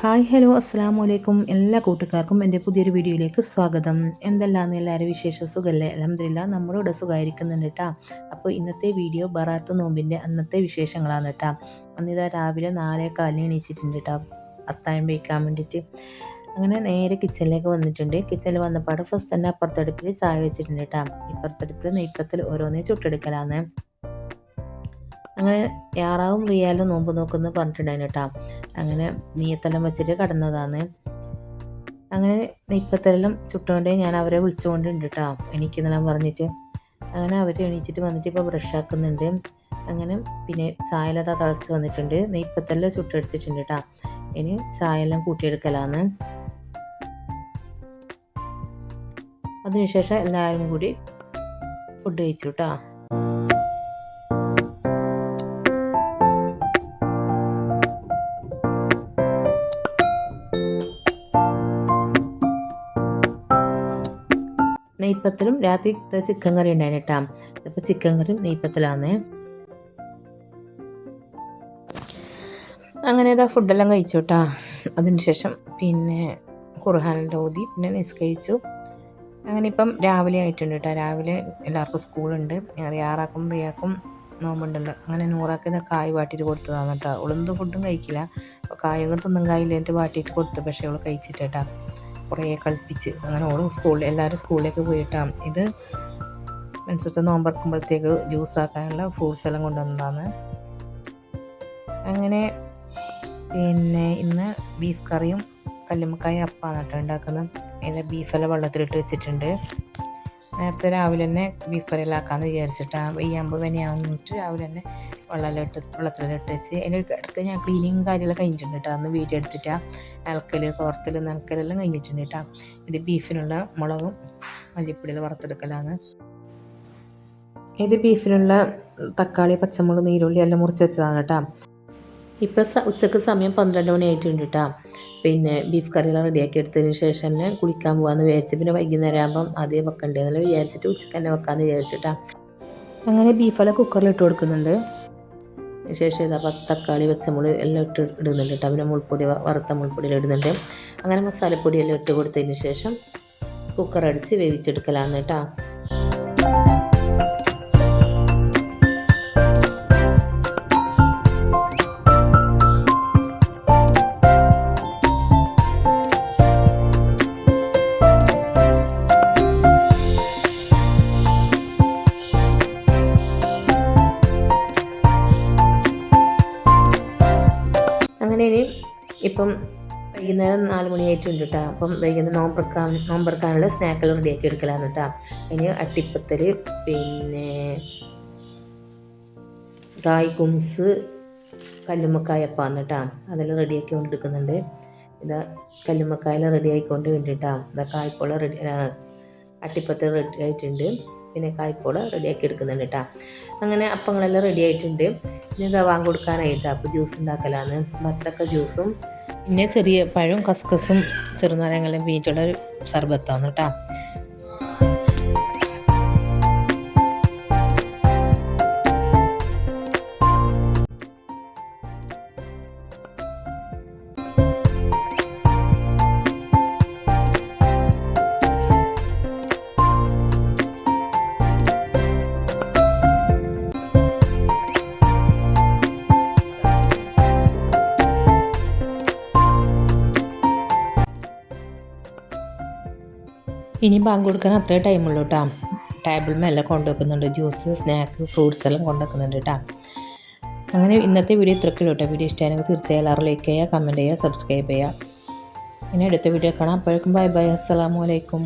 Hi hello അസ്സാം വലൈക്കും എല്ലാ കൂട്ടുകാർക്കും എൻ്റെ പുതിയൊരു വീഡിയോയിലേക്ക് സ്വാഗതം. എന്തെല്ലാന്ന് എല്ലാവരും വിശേഷ സുഖമല്ലേ? അൽഹംദുലില്ലാ നമ്മളിവിടെ സുഖമായിരിക്കുന്നുണ്ട് കേട്ടോ. അപ്പോൾ ഇന്നത്തെ വീഡിയോ ബറാത്ത് നോമ്പിൻ്റെ അന്നത്തെ വിശേഷങ്ങളാണ് കേട്ടോ. അന്നിതാ രാവിലെ 4:15 എണീച്ചിട്ടുണ്ട് കേട്ടോ അത്താഴം വയ്ക്കാൻ വേണ്ടിയിട്ട്. അങ്ങനെ നേരെ കിച്ചണിലേക്ക് വന്നിട്ടുണ്ട്. കിച്ചണിൽ വന്നപ്പോൾ ഫസ്റ്റ് തന്നെ അപ്പുറത്തടുപ്പിൽ ചായ വെച്ചിട്ടുണ്ട് കേട്ടോ. ഇപ്പുറത്തടുപ്പിൽ നെയ്പ്പത്തിൽ ഓരോന്നേ ചുട്ടെടുക്കലാന്ന്. അങ്ങനെ യാറാവും റിയാലും നോമ്പ് നോക്കുന്നു പറഞ്ഞിട്ടുണ്ടായിരുന്നു കേട്ടോ. അങ്ങനെ നീയത്തെല്ലാം വെച്ചിട്ട് കടന്നതാണ്. അങ്ങനെ നെയ്പ്പത്തെല്ലാം ചുട്ടുകൊണ്ടേ ഞാൻ അവരെ വിളിച്ചുകൊണ്ടുണ്ട് കേട്ടോ എണീക്കുന്നെല്ലാം പറഞ്ഞിട്ട്. അങ്ങനെ അവർ എണീച്ചിട്ട് വന്നിട്ട് ഇപ്പോൾ ബ്രഷ് ആക്കുന്നുണ്ട്. അങ്ങനെ പിന്നെ ചായലതാ തിളച്ച് വന്നിട്ടുണ്ട്. നെയ്പ്പത്തെല്ലാം ചുട്ടെടുത്തിട്ടുണ്ട് കേട്ടോ. ഇനി ചായയെല്ലാം കൂട്ടിയെടുക്കലാന്ന്. അതിനുശേഷം എല്ലാവരും കൂടി ഫുഡ് കഴിച്ചു കേട്ടോ. നെയ്പ്പത്തലും രാത്രി ചിക്കൻ കറി ഉണ്ടായിരുന്നു കേട്ടോ. അപ്പോൾ ചിക്കൻ കറിയും നെയ്പ്പത്തലാന്ന്. അങ്ങനെ ഇതാ ഫുഡെല്ലാം കഴിച്ചു കേട്ടോ. അതിനുശേഷം പിന്നെ ഖുർആനെല്ലാം ഓതി പിന്നെ നിസ്കരിച്ചു. അങ്ങനെ ഇപ്പം രാവിലെ ആയിട്ടുണ്ട് കേട്ടോ. രാവിലെ എല്ലാവർക്കും സ്കൂളുണ്ട്. യാറാക്കും റിയാക്കും നോമ്പുണ്ടല്ലോ. അങ്ങനെ നൂറാക്ക് ഇതാ കായ് വാട്ടിയിട്ട് കൊടുത്തതാണ് കേട്ടോ. അവളൊന്നും ഫുഡും കഴിക്കില്ല. അപ്പോൾ കായൊക്കെ തിന്നും കായില്ലേറ്റ് വാട്ടിയിട്ട് കൊടുത്തു. പക്ഷേ അവൾ കഴിച്ചിട്ട് കേട്ടോ കുറേ കളിപ്പിച്ച്. അങ്ങനെ ഓളും എല്ലാവരും സ്കൂളിലേക്ക് പോയിട്ടാണ്. ഇത് മനസ്സത്തെ നോമ്പറക്കുമ്പോഴത്തേക്ക് ജ്യൂസാക്കാനുള്ള ഫ്രൂട്ട്സ് എല്ലാം കൊണ്ടുവന്നതാണ്. അങ്ങനെ പിന്നെ ഇന്ന് ബീഫ് കറിയും കല്ലുമ്മക്കായ അപ്പാണ് കേട്ടോ ഉണ്ടാക്കുന്നത്. അതിൻ്റെ ബീഫെല്ലാം വെള്ളത്തിലിട്ട് വെച്ചിട്ടുണ്ട്. നേരത്തെ രാവിലെ തന്നെ ബീഫ് കറിയെല്ലാം ആക്കാമെന്ന് വിചാരിച്ചിട്ടാണ്. വെയ്യാകുമ്പോൾ വെനയാവുന്നിട്ട് രാവിലെ തന്നെ വെള്ളത്തിലിട്ട് വെച്ച് അതിൻ്റെ ഇടയ്ക്ക് ഞാൻ ക്ലീനിങ് കാര്യമെല്ലാം കഴിഞ്ഞിട്ടുണ്ട് കേട്ടോ. അന്ന് വീഡിയോ എടുത്തിട്ടാണ് അലക്കൽ തോർത്തൽ നനക്കലെല്ലാം കഴിഞ്ഞിട്ടുണ്ട് കേട്ടോ. ഇത് ബീഫിനുള്ള മുളകും മല്ലിപ്പൊടിയെല്ലാം വറുത്തെടുക്കലാണ്. ഇത് ബീഫിനുള്ള തക്കാളി പച്ചമുളക് നീരുള്ളി എല്ലാം മുറിച്ച് വെച്ചതാണ് കേട്ടോ. ഇപ്പോൾ ഉച്ചക്ക് സമയം 12 മണി ആയിട്ടുണ്ട് കേട്ടോ. പിന്നെ ബീഫ് കറിയെല്ലാം റെഡിയാക്കി എടുത്തതിന് ശേഷം തന്നെ കുളിക്കാൻ പോകാമെന്ന് വിചാരിച്ച്. പിന്നെ വൈകുന്നേരം ആകുമ്പം ആദ്യം വെക്കണ്ടേന്നെല്ലാം വിചാരിച്ചിട്ട് ഉച്ചക്ക് തന്നെ വെക്കാമെന്ന് വിചാരിച്ചിട്ടാണ്. അങ്ങനെ ബീഫെല്ലാം കുക്കറിൽ ഇട്ട് കൊടുക്കുന്നുണ്ട്. ശേഷം ഇതാ തക്കാളി പച്ചമുളക് എല്ലാം ഇടുന്നുണ്ട് കേട്ടോ. പിന്നെ മുൾപ്പൊടി വറുത്ത മുൾപ്പൊടിയെല്ലാം ഇടുന്നുണ്ട്. അങ്ങനെ മസാലപ്പൊടിയെല്ലാം ഇട്ട് കൊടുത്തതിന് ശേഷം കുക്കർ അടിച്ച് വേവിച്ചെടുക്കലാന്ന് കേട്ടോ. അങ്ങനെ ഇനി ഇപ്പം വൈകുന്നേരം 4 മണിയായിട്ടുണ്ട് കേട്ടോ. അപ്പം വൈകുന്നേരം നോമ്പറക്കാനുള്ള സ്നാക്കെല്ലാം റെഡിയാക്കി എടുക്കലാന്ന് കേട്ടോ. അതിന് അട്ടിപ്പത്തൽ പിന്നെ കായ് കുംസ് കല്ലുമ്മക്കായപ്പാന്ന് കേട്ടോ. അതെല്ലാം റെഡിയാക്കി കൊണ്ടെടുക്കുന്നുണ്ട്. ഇതാ കല്ലുമ്മക്കായെല്ലാം റെഡി ആയിക്കൊണ്ട് വേണ്ടിയിട്ടാ. ഇതാ കായ്പോള അട്ടിപ്പത്തൽ റെഡി ആയിട്ടുണ്ട്. പിന്നെ കായ്പോള റെഡിയാക്കി എടുക്കുന്നുണ്ട് കേട്ടോ. അങ്ങനെ അപ്പങ്ങളെല്ലാം റെഡി ആയിട്ടുണ്ട്. പിന്നെ ഇതാ വാങ്ങി കൊടുക്കാനായിട്ടാണ്. അപ്പോൾ ജ്യൂസ് ഉണ്ടാക്കലാണ്. ബത്തക്ക ജ്യൂസും പിന്നെ ചെറിയ പഴവും കസ്കസും ചെറുനാരങ്ങെല്ലാം വീട്ടിലുള്ള ഒരു സർബത്താണ് കേട്ടോ. ഇനി ബാങ്ക് കൊടുക്കാൻ അത്രേ ടൈമുള്ളൂ കേട്ടോ. ടേബിൾ മേലെ കൊണ്ടുവെക്കുന്നുണ്ട്. ജ്യൂസ് സ്നാക്ക് ഫ്രൂട്ട്സ് എല്ലാം കൊണ്ടുവെക്കുന്നുണ്ട് കേട്ടോ. അങ്ങനെ ഇന്നത്തെ വീഡിയോ ഇത്രയ്ക്കുള്ളൂ കേട്ടോ. വീഡിയോ ഇഷ്ടമായെങ്കിൽ തീർച്ചയായും എല്ലാവരും ലൈക്ക് ചെയ്യുക, കമൻറ്റ് ചെയ്യുക, സബ്സ്ക്രൈബ് ചെയ്യുക. ഇനി അടുത്ത വീഡിയോ കാണാം. അപ്പോഴേക്കും ബൈ ബൈ. അസ്സലാമു അലൈക്കും.